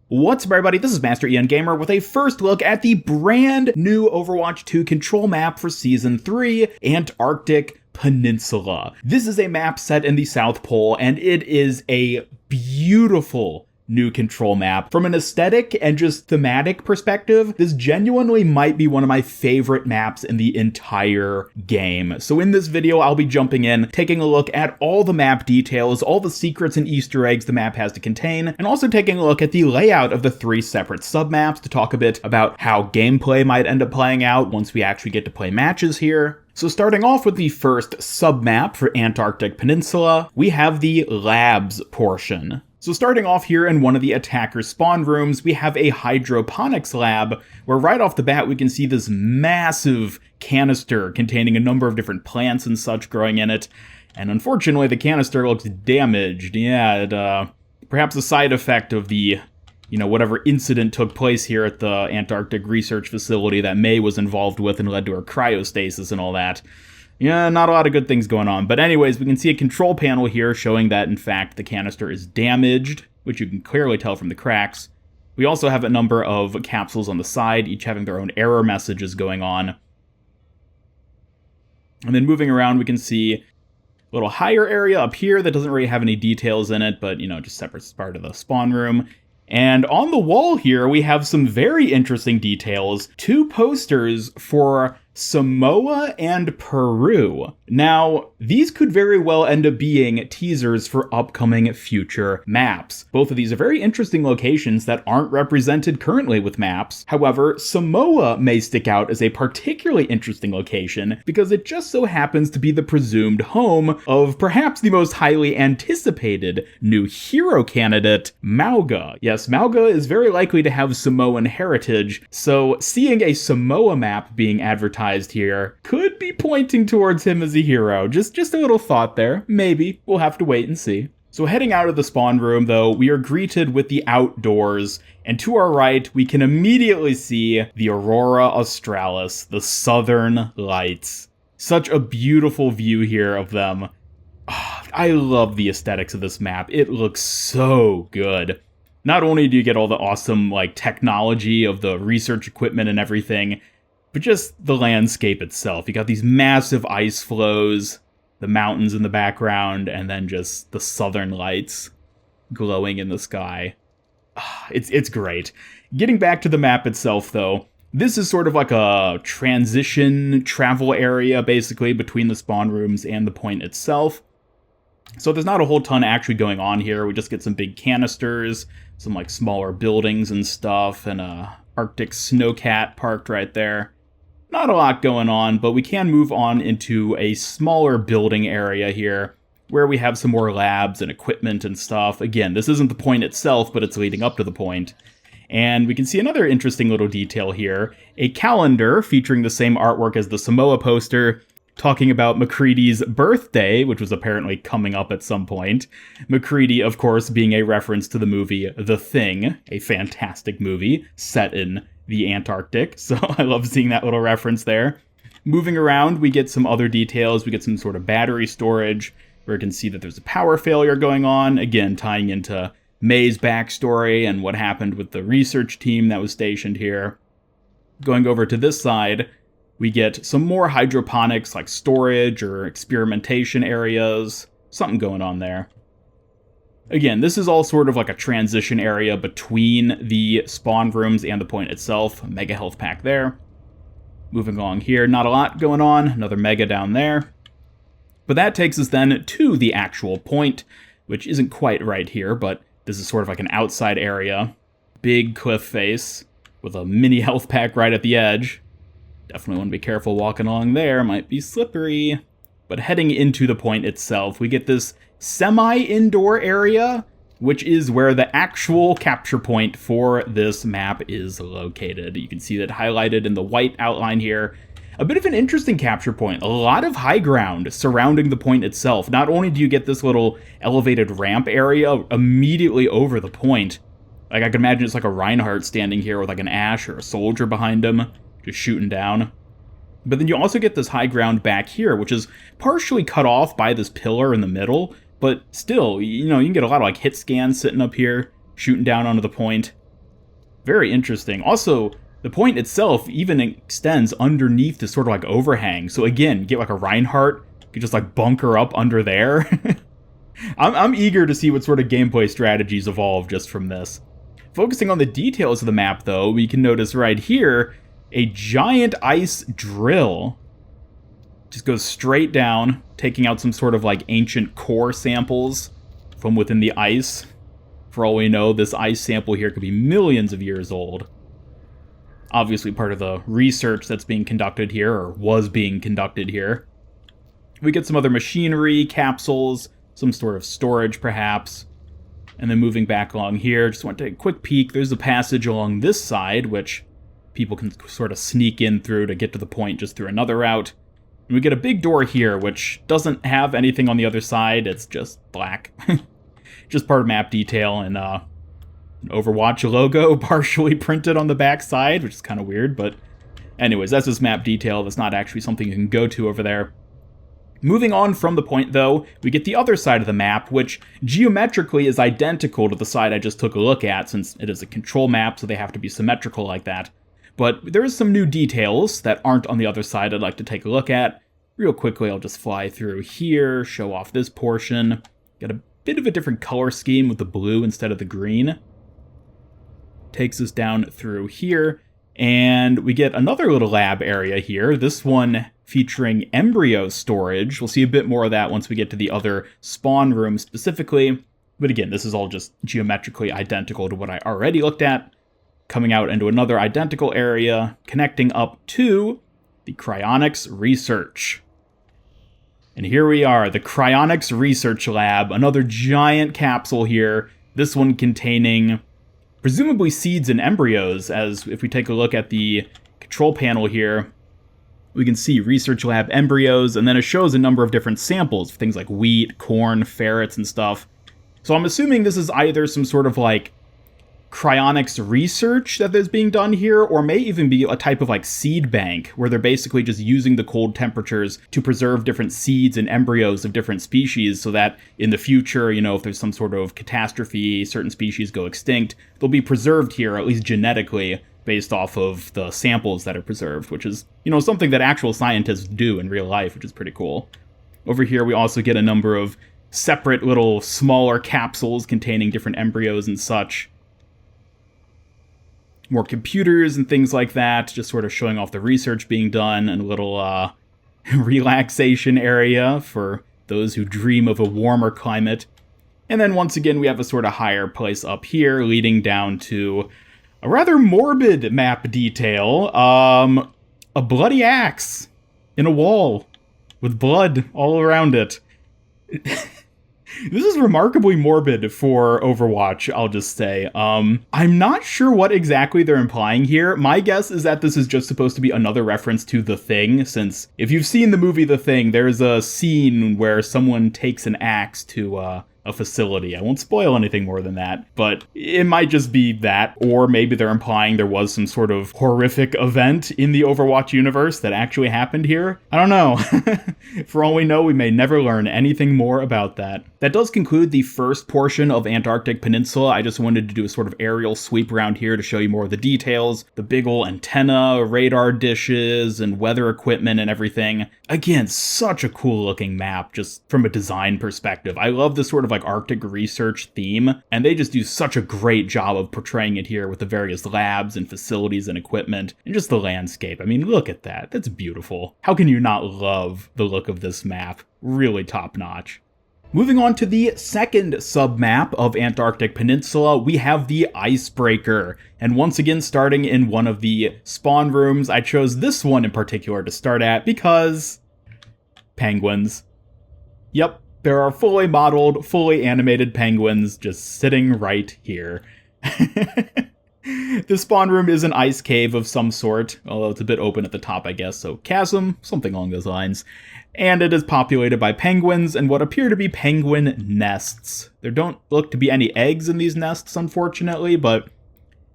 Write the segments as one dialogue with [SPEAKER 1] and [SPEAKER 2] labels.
[SPEAKER 1] What's up, everybody? This is Master Ian Gamer with a first look at the brand new Overwatch 2 control map for Season 3, Antarctic Peninsula. This is a map set in the South Pole, and it is a beautiful new control map. From an aesthetic and just thematic perspective, this genuinely might be one of my favorite maps in the entire game. So in this video, I'll be jumping in, taking a look at all the map details, all the secrets and Easter eggs the map has to contain, and also taking a look at the layout of the 3 separate submaps to talk a bit about how gameplay might end up playing out once we actually get to play matches here. So starting off with the first submap for Antarctic Peninsula, we have the labs portion. So starting off here in one of the attacker spawn rooms, we have a hydroponics lab, where right off the bat we can see this massive canister containing a number of different plants and such growing in it. And unfortunately the canister looks damaged. Yeah, perhaps a side effect of the, whatever incident took place here at the Antarctic Research Facility that May was involved with and led to her cryostasis and all that. Yeah, not a lot of good things going on. But anyways, we can see a control panel here showing that, in fact, the canister is damaged, which you can clearly tell from the cracks. We also have a number of capsules on the side, each having their own error messages going on. And then moving around, we can see a little higher area up here that doesn't really have any details in it, but, just separate as part of the spawn room. And on the wall here, we have some very interesting details. 2 posters for Samoa and Peru. Now, these could very well end up being teasers for upcoming future maps. Both of these are very interesting locations that aren't represented currently with maps. However, Samoa may stick out as a particularly interesting location because it just so happens to be the presumed home of perhaps the most highly anticipated new hero candidate, Mauga. Yes, Mauga is very likely to have Samoan heritage, so seeing a Samoa map being advertised here could be pointing towards him as a hero. Just a little thought there. Maybe. We'll have to wait and see. So heading out of the spawn room, though, we are greeted with the outdoors, and to our right, we can immediately see the Aurora Australis, the Southern Lights. Such a beautiful view here of them. Oh, I love the aesthetics of this map. It looks so good. Not only do you get all the awesome, technology of the research equipment and everything, but just the landscape itself. You got these massive ice flows, the mountains in the background, and then just the southern lights glowing in the sky. It's great. Getting back to the map itself, though, this is sort of like a transition travel area, basically, between the spawn rooms and the point itself. So there's not a whole ton actually going on here. We just get some big canisters, some smaller buildings and stuff, and a Arctic snowcat parked right there. Not a lot going on, but we can move on into a smaller building area here, where we have some more labs and equipment and stuff. Again, this isn't the point itself, but it's leading up to the point. And we can see another interesting little detail here, a calendar featuring the same artwork as the Samoa poster, talking about MacCready's birthday, which was apparently coming up at some point. MacCready, of course, being a reference to the movie The Thing, a fantastic movie set in the Antarctic, so I love seeing that little reference there. Moving around, we get some other details. We get some sort of battery storage, where you can see that there's a power failure going on, again, tying into May's backstory and what happened with the research team that was stationed here. Going over to this side, we get some more hydroponics, like storage or experimentation areas, something going on there. Again, this is all sort of like a transition area between the spawn rooms and the point itself. A mega health pack there. Moving along here, not a lot going on. Another mega down there. But that takes us then to the actual point, which isn't quite right here, but this is sort of like an outside area. Big cliff face with a mini health pack right at the edge. Definitely want to be careful walking along there. Might be slippery. But heading into the point itself, we get this semi-indoor area, which is where the actual capture point for this map is located. You can see that highlighted in the white outline here. A bit of an interesting capture point. A lot of high ground surrounding the point itself. Not only do you get this little elevated ramp area immediately over the point, I can imagine it's like a Reinhardt standing here with an Ashe or a soldier behind him, just shooting down. But then you also get this high ground back here, which is partially cut off by this pillar in the middle, but still, you can get a lot of hit scans sitting up here, shooting down onto the point. Very interesting. Also, the point itself even extends underneath this sort of like overhang. So again, get like a Reinhardt, you could just like bunker up under there. I'm eager to see what sort of gameplay strategies evolve just from this. Focusing on the details of the map, though, we can notice right here a giant ice drill. Just goes straight down, taking out some sort of like ancient core samples from within the ice. For all we know, this ice sample here could be millions of years old. Obviously part of the research that's being conducted here, or was being conducted here. We get some other machinery, capsules, some sort of storage perhaps. And then moving back along here, just want to take a quick peek. There's a passage along this side, which people can sort of sneak in through to get to the point just through another route. And we get a big door here, which doesn't have anything on the other side. It's just black. Just part of map detail, and an Overwatch logo partially printed on the back side, which is kind of weird, but anyways, that's just map detail. That's not actually something you can go to over there. Moving on from the point, though, we get the other side of the map, which geometrically is identical to the side I just took a look at, since it is a control map, so they have to be symmetrical like that. But there is some new details that aren't on the other side I'd like to take a look at. Real quickly, I'll just fly through here, show off this portion. Got a bit of a different color scheme with the blue instead of the green. Takes us down through here, and we get another little lab area here. This one featuring embryo storage. We'll see a bit more of that once we get to the other spawn room specifically. But again, this is all just geometrically identical to what I already looked at. Coming out into another identical area, connecting up to the cryonics research. And here we are, the cryonics research lab, another giant capsule here, this one containing presumably seeds and embryos, as if we take a look at the control panel here, we can see research lab embryos, and then it shows a number of different samples, things like wheat, corn, ferrets, and stuff. So I'm assuming this is either some sort of like cryonics research that is being done here, or may even be a type of like seed bank, where they're basically just using the cold temperatures to preserve different seeds and embryos of different species, so that in the future, you know, if there's some sort of catastrophe, certain species go extinct, they'll be preserved here, at least genetically, based off of the samples that are preserved, which is, you know, something that actual scientists do in real life, which is pretty cool. Over here, we also get a number of separate little smaller capsules containing different embryos and such. More computers and things like that, just sort of showing off the research being done, and a little relaxation area for those who dream of a warmer climate. And then once again, we have a sort of higher place up here, leading down to a rather morbid map detail. A bloody axe in a wall with blood all around it. This is remarkably morbid for Overwatch, I'll just say. I'm not sure what exactly they're implying here. My guess is that this is just supposed to be another reference to The Thing, since if you've seen the movie The Thing, there's a scene where someone takes an axe to a facility. I won't spoil anything more than that, but it might just be that, or maybe they're implying there was some sort of horrific event in the Overwatch universe that actually happened here. I don't know. For all we know, we may never learn anything more about that. That does conclude the first portion of Antarctic Peninsula. I just wanted to do a sort of aerial sweep around here to show you more of the details, the big ol' antenna, radar dishes, and weather equipment and everything. Again, such a cool looking map, just from a design perspective. I love this sort of like Arctic research theme, and they just do such a great job of portraying it here with the various labs and facilities and equipment, and just the landscape. I mean, look at that. That's beautiful. How can you not love the look of this map? Really top notch. Moving on to the second sub-map of Antarctic Peninsula, we have the Icebreaker. And once again, starting in one of the spawn rooms, I chose this one in particular to start at because penguins. Yep, there are fully modeled, fully animated penguins just sitting right here. The spawn room is an ice cave of some sort, although it's a bit open at the top, I guess, so chasm, something along those lines. And it is populated by penguins and what appear to be penguin nests. There don't look to be any eggs in these nests, unfortunately, but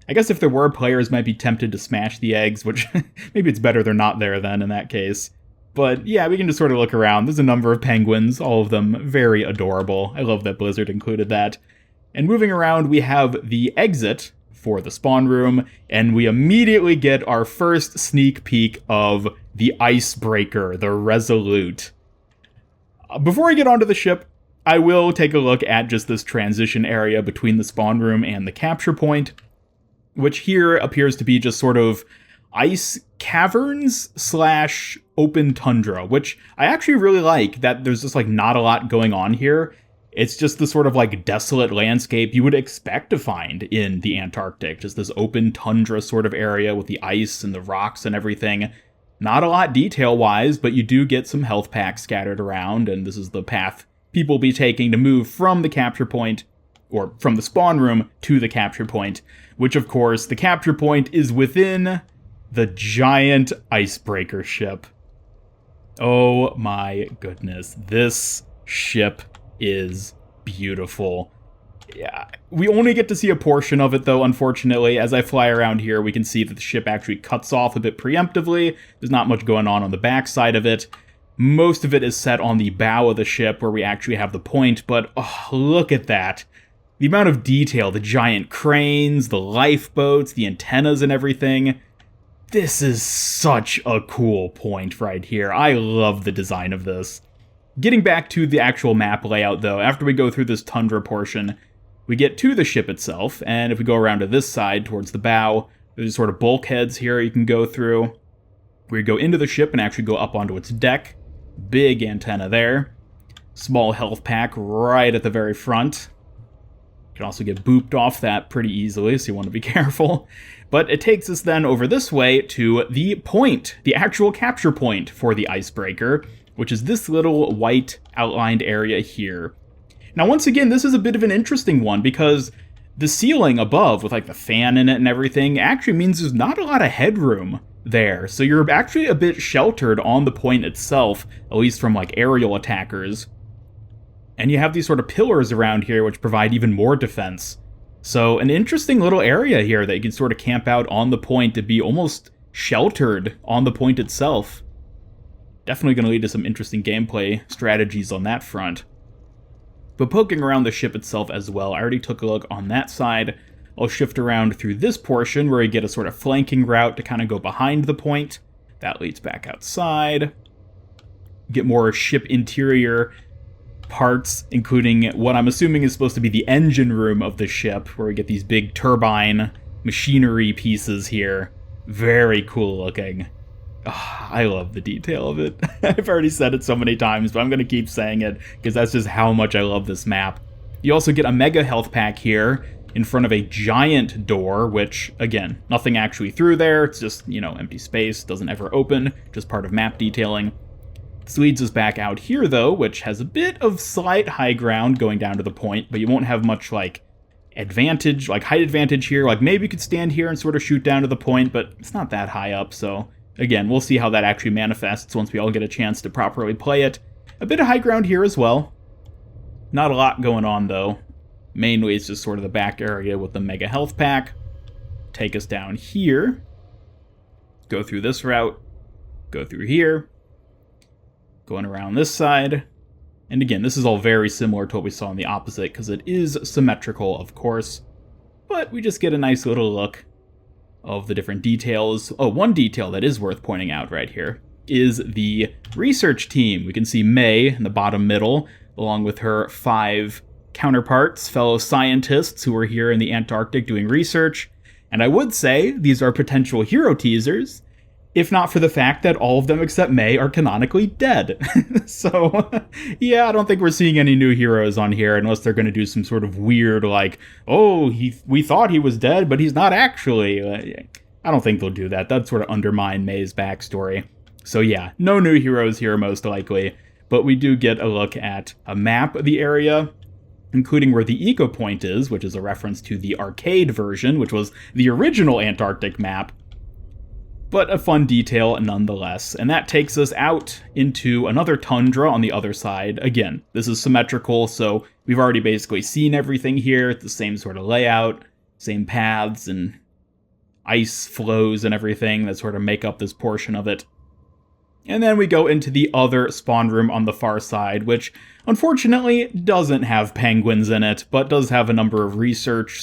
[SPEAKER 1] I guess if there were, players might be tempted to smash the eggs, which maybe it's better they're not there then in that case. But yeah, we can just sort of look around. There's a number of penguins, all of them very adorable. I love that Blizzard included that. And moving around, we have the exit for the spawn room, and we immediately get our first sneak peek of the Icebreaker, the Resolute. Before I get onto the ship, I will take a look at just this transition area between the spawn room and the capture point, which here appears to be just sort of ice caverns / open tundra, which I actually really like, that there's just like not a lot going on here. It's just the sort of like desolate landscape you would expect to find in the Antarctic, just this open tundra sort of area with the ice and the rocks and everything. Not a lot detail-wise, but you do get some health packs scattered around, and this is the path people will be taking to move from the capture point, or from the spawn room to the capture point, which of course, the capture point is within the giant Icebreaker ship. Oh my goodness, this ship is beautiful. Yeah, we only get to see a portion of it though, unfortunately. As I fly around here, we can see that the ship actually cuts off a bit preemptively. There's not much going on the back side of it. Most of it is set on the bow of the ship where we actually have the point, but oh, look at that. The amount of detail, the giant cranes, the lifeboats, the antennas and everything. This is such a cool point right here. I love the design of this. Getting back to the actual map layout though, after we go through this tundra portion, we get to the ship itself, and if we go around to this side towards the bow, there's sort of bulkheads here you can go through. We go into the ship and actually go up onto its deck. Big antenna there. Small health pack right at the very front. You can also get booped off that pretty easily, so you want to be careful. But it takes us then over this way to the point, the actual capture point for the Icebreaker, which is this little white outlined area here. Now, once again, this is a bit of an interesting one because the ceiling above, with like the fan in it and everything, actually means there's not a lot of headroom there. So you're actually a bit sheltered on the point itself, at least from like aerial attackers. And you have these sort of pillars around here which provide even more defense. So an interesting little area here that you can sort of camp out on the point to be almost sheltered on the point itself. Definitely going to lead to some interesting gameplay strategies on that front. But poking around the ship itself as well, I already took a look on that side. I'll shift around through this portion where you get a sort of flanking route to kind of go behind the point. That leads back outside. Get more ship interior parts, including what I'm assuming is supposed to be the engine room of the ship, where we get these big turbine machinery pieces here. Very cool looking. Oh, I love the detail of it. I've already said it so many times, but I'm going to keep saying it because that's just how much I love this map. You also get a mega health pack here in front of a giant door, which, again, nothing actually through there. It's just, empty space. Doesn't ever open. Just part of map detailing. This leads us back out here, though, which has a bit of slight high ground going down to the point, but you won't have much, advantage, height advantage here. Maybe you could stand here and sort of shoot down to the point, but it's not that high up, so again, we'll see how that actually manifests once we all get a chance to properly play it. A bit of high ground here as well. Not a lot going on, though. Mainly, it's just sort of the back area with the mega health pack. Take us down here. Go through this route. Go through here. Going around this side. And again, this is all very similar to what we saw on the opposite, because it is symmetrical, of course. But we just get a nice little look of the different details. Oh, one detail that is worth pointing out right here is the research team. We can see May in the bottom middle, along with her 5 counterparts, fellow scientists who are here in the Antarctic doing research. And I would say these are potential hero teasers, if not for the fact that all of them except May are canonically dead. So, yeah, I don't think we're seeing any new heroes on here unless they're going to do some sort of weird, we thought he was dead, but he's not actually. I don't think they'll do that. That'd sort of undermine May's backstory. So yeah, no new heroes here most likely, but we do get a look at a map of the area, including where the Eco Point is, which is a reference to the arcade version, which was the original Antarctic map. But a fun detail nonetheless. And that takes us out into another tundra on the other side. Again, this is symmetrical, so we've already basically seen everything here. It's the same sort of layout, same paths and ice flows and everything that sort of make up this portion of it. And then we go into the other spawn room on the far side, which unfortunately doesn't have penguins in it, but does have a number of research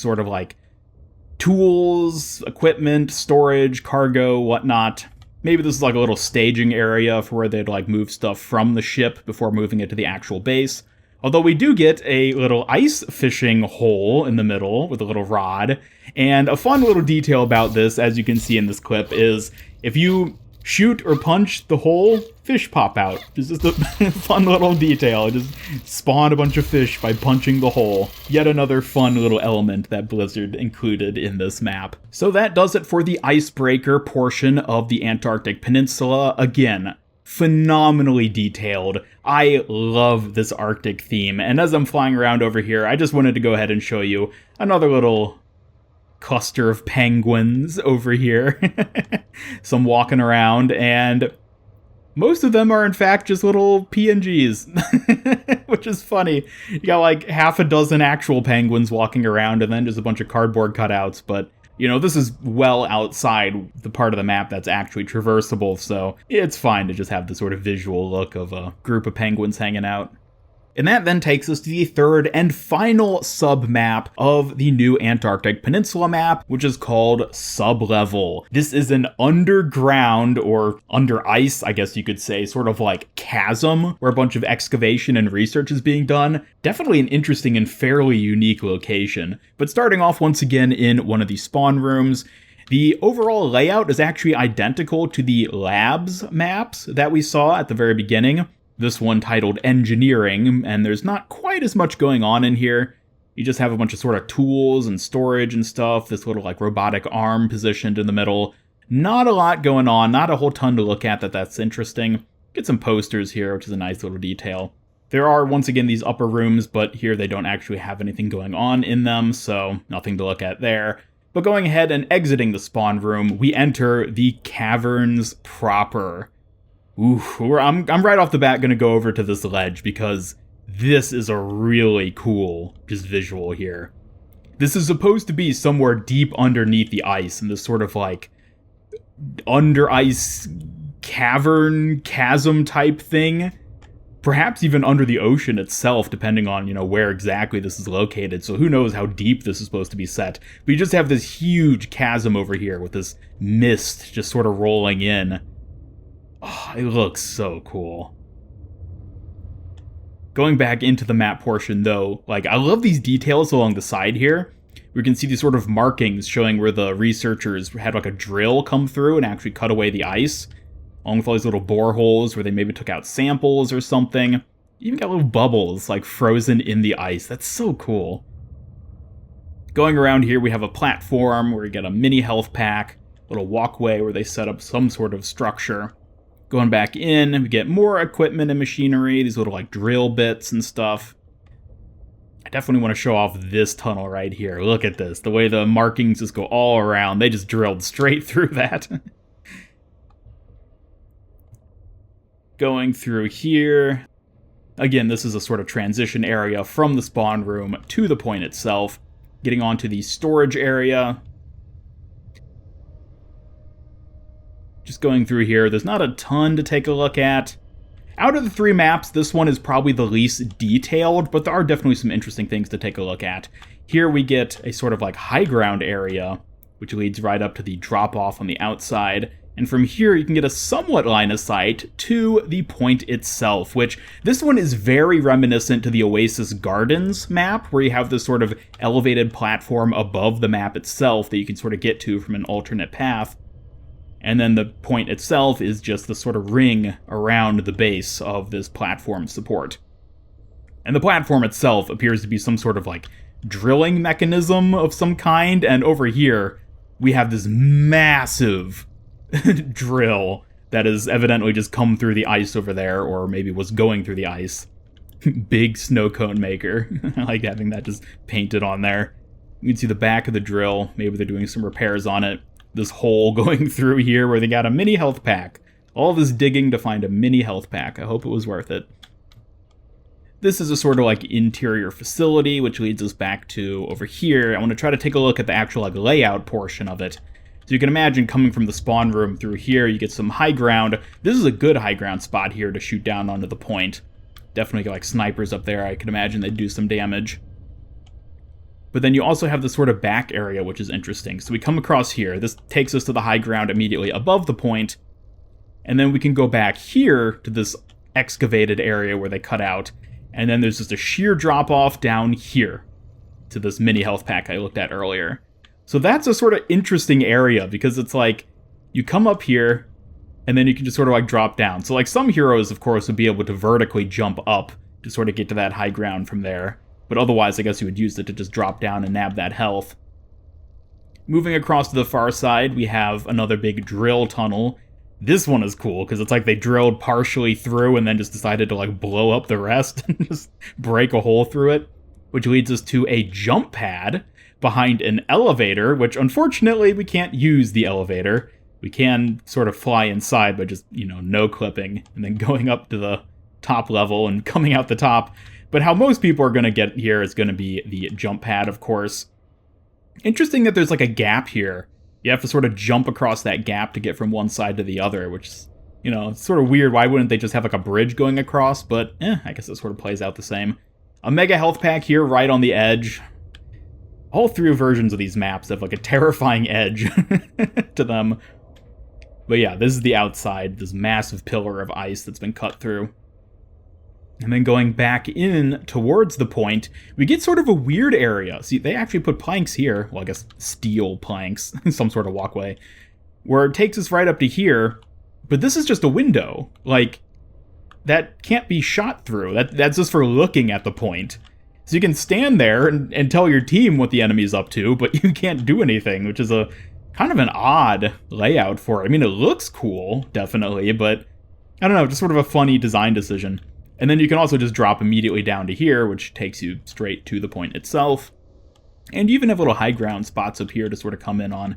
[SPEAKER 1] tools, equipment, storage, cargo, whatnot. Maybe this is like a little staging area for where they'd like move stuff from the ship before moving it to the actual base. Although we do get a little ice fishing hole in the middle with a little rod. And a fun little detail about this, as you can see in this clip, is if you shoot or punch the hole, fish pop out. It's just a fun little detail. It just spawned a bunch of fish by punching the hole. Yet another fun little element that Blizzard included in this map. So that does it for the Icebreaker portion of the Antarctic Peninsula. Again, phenomenally detailed. I love this Arctic theme, and as I'm flying around over here, I just wanted to go ahead and show you another little cluster of penguins over here. Some walking around, and most of them are in fact just little PNGs, which is funny. You got like half a dozen actual penguins walking around, and then just a bunch of cardboard cutouts, but you know, this is well outside the part of the map that's actually traversable, so it's fine to just have the sort of visual look of a group of penguins hanging out. And that then takes us to the third and final sub-map of the new Antarctic Peninsula map, which is called Sublevel. This is an underground, or under ice, I guess you could say, sort of like chasm, where a bunch of excavation and research is being done. Definitely an interesting and fairly unique location. But starting off once again in one of the spawn rooms, the overall layout is actually identical to the labs maps that we saw at the very beginning. This one titled Engineering, and there's not quite as much going on in here. You just have a bunch of sort of tools and storage and stuff, this little like robotic arm positioned in the middle. Not a lot going on, not a whole ton to look at that's interesting. Get some posters here, which is a nice little detail. There are, once again, these upper rooms, but here they don't actually have anything going on in them, so nothing to look at there. But going ahead and exiting the spawn room, we enter the caverns proper. Ooh, I'm right off the bat going to go over to this ledge because this is a really cool just visual here. This is supposed to be somewhere deep underneath the ice in this sort of like under ice cavern chasm type thing. Perhaps even under the ocean itself, depending on, you know, where exactly this is located. So who knows how deep this is supposed to be set. But you just have this huge chasm over here with this mist just sort of rolling in. Oh, it looks so cool. Going back into the map portion, though, like, I love these details along the side here. We can see these sort of markings showing where the researchers had, like, a drill come through and actually cut away the ice. Along with all these little boreholes where they maybe took out samples or something. You even got little bubbles, like, frozen in the ice. That's so cool. Going around here, we have a platform where you get a mini health pack. A little walkway where they set up some sort of structure. Going back in, we get more equipment and machinery, these little like drill bits and stuff. I definitely want to show off this tunnel right here. Look at this. The way the markings just go all around. They just drilled straight through that. Going through here. Again, this is a sort of transition area from the spawn room to the point itself. Getting onto the storage area. Just going through here, there's not a ton to take a look at. Out of the three maps, this one is probably the least detailed, but there are definitely some interesting things to take a look at. Here we get a sort of like high ground area, which leads right up to the drop-off on the outside. And from here, you can get a somewhat line of sight to the point itself, which this one is very reminiscent to the Oasis Gardens map, where you have this sort of elevated platform above the map itself that you can sort of get to from an alternate path. And then the point itself is just the sort of ring around the base of this platform support. And the platform itself appears to be some sort of like drilling mechanism of some kind, and over here we have this massive drill that has evidently just come through the ice over there, or maybe was going through the ice. Big snow cone maker. I like having that just painted on there. You can see the back of the drill. Maybe they're doing some repairs on it. This hole going through here where they got a mini health pack. All this digging to find a mini health pack. I hope it was worth it. This is a sort of like interior facility, which leads us back to over here. I want to try to take a look at the actual like layout portion of it. So you can imagine coming from the spawn room through here, you get some high ground. This is a good high ground spot here to shoot down onto the point. Definitely got like snipers up there. I can imagine they'd do some damage. But then you also have this sort of back area, which is interesting. So we come across here. This takes us to the high ground immediately above the point. And then we can go back here to this excavated area where they cut out. And then there's just a sheer drop-off down here to this mini health pack I looked at earlier. So that's a sort of interesting area because it's like you come up here and then you can just sort of like drop down. So like some heroes, of course, would be able to vertically jump up to sort of get to that high ground from there. But otherwise, I guess you would use it to just drop down and nab that health. Moving across to the far side, we have another big drill tunnel. This one is cool, because it's like they drilled partially through and then just decided to like blow up the rest and just break a hole through it. Which leads us to a jump pad behind an elevator, which unfortunately we can't use the elevator. We can sort of fly inside by just, no clipping and then going up to the top level and coming out the top. But how most people are going to get here is going to be the jump pad, of course. Interesting that there's like a gap here. You have to sort of jump across that gap to get from one side to the other, which is, it's sort of weird. Why wouldn't they just have like a bridge going across? But, I guess it sort of plays out the same. A mega health pack here right on the edge. All three versions of these maps have like a terrifying edge to them. But yeah, this is the outside, this massive pillar of ice that's been cut through. And then going back in towards the point, we get sort of a weird area. See, they actually put planks here. Well, I guess steel planks, some sort of walkway, where it takes us right up to here. But this is just a window. Like, that can't be shot through. That's just for looking at the point. So you can stand there and tell your team what the enemy's up to, but you can't do anything, which is a kind of an odd layout for it. I mean, it looks cool, definitely, but I don't know, just sort of a funny design decision. And then you can also just drop immediately down to here, which takes you straight to the point itself. And you even have little high ground spots up here to sort of come in on.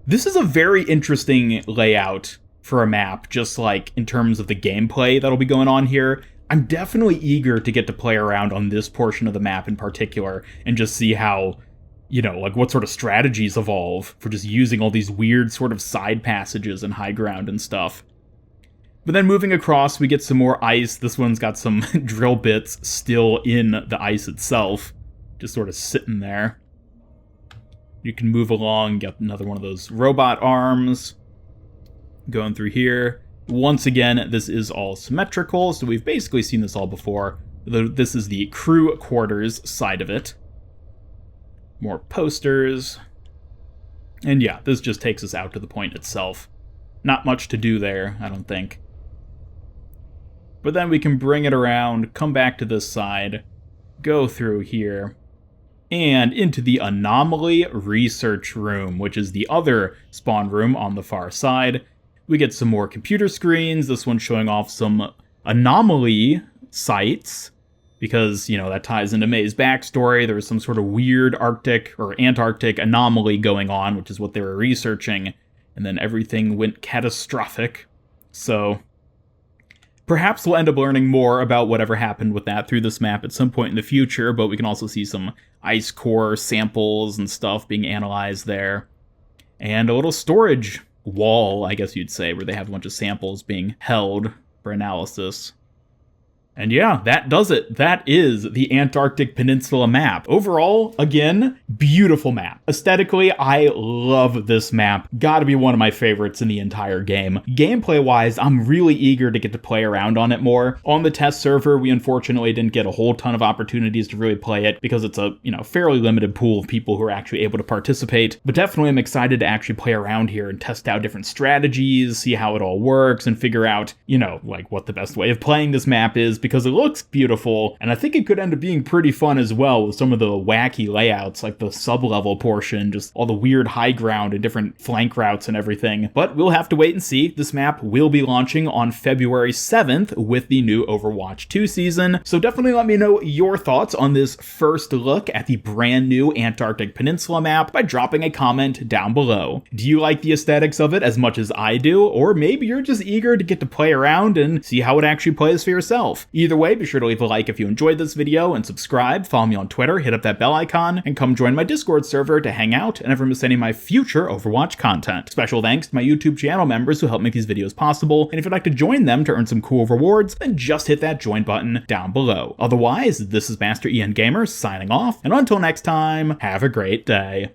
[SPEAKER 1] This is a very interesting layout for a map, just like in terms of the gameplay that'll be going on here. I'm definitely eager to get to play around on this portion of the map in particular and just see how, like what sort of strategies evolve for just using all these weird sort of side passages and high ground and stuff. But then moving across, we get some more ice. This one's got some drill bits still in the ice itself, just sort of sitting there. You can move along, get another one of those robot arms. Going through here. Once again, this is all symmetrical, so we've basically seen this all before. This is the crew quarters side of it. More posters. And yeah, this just takes us out to the point itself. Not much to do there, I don't think. But then we can bring it around, come back to this side, go through here, and into the Anomaly Research Room, which is the other spawn room on the far side. We get some more computer screens, this one showing off some anomaly sites, because, that ties into May's backstory. There was some sort of weird Arctic or Antarctic anomaly going on, which is what they were researching, and then everything went catastrophic. So perhaps we'll end up learning more about whatever happened with that through this map at some point in the future, but we can also see some ice core samples and stuff being analyzed there. And a little storage wall, I guess you'd say, where they have a bunch of samples being held for analysis. And yeah, that does it. That is the Antarctic Peninsula map. Overall, again, beautiful map. Aesthetically, I love this map. Gotta be one of my favorites in the entire game. Gameplay-wise, I'm really eager to get to play around on it more. On the test server, we unfortunately didn't get a whole ton of opportunities to really play it because it's a, fairly limited pool of people who are actually able to participate. But definitely I'm excited to actually play around here and test out different strategies, see how it all works, and figure out, like what the best way of playing this map is, because it looks beautiful, and I think it could end up being pretty fun as well with some of the wacky layouts, like the sublevel portion, just all the weird high ground and different flank routes and everything. But we'll have to wait and see. This map will be launching on February 7th with the new Overwatch 2 season, so definitely let me know your thoughts on this first look at the brand new Antarctic Peninsula map by dropping a comment down below. Do you like the aesthetics of it as much as I do, or maybe you're just eager to get to play around and see how it actually plays for yourself? Either way, be sure to leave a like if you enjoyed this video, and subscribe, follow me on Twitter, hit up that bell icon, and come join my Discord server to hang out and never miss any of my future Overwatch content. Special thanks to my YouTube channel members who help make these videos possible, and if you'd like to join them to earn some cool rewards, then just hit that join button down below. Otherwise, this is Master Ian Gamer signing off, and until next time, have a great day.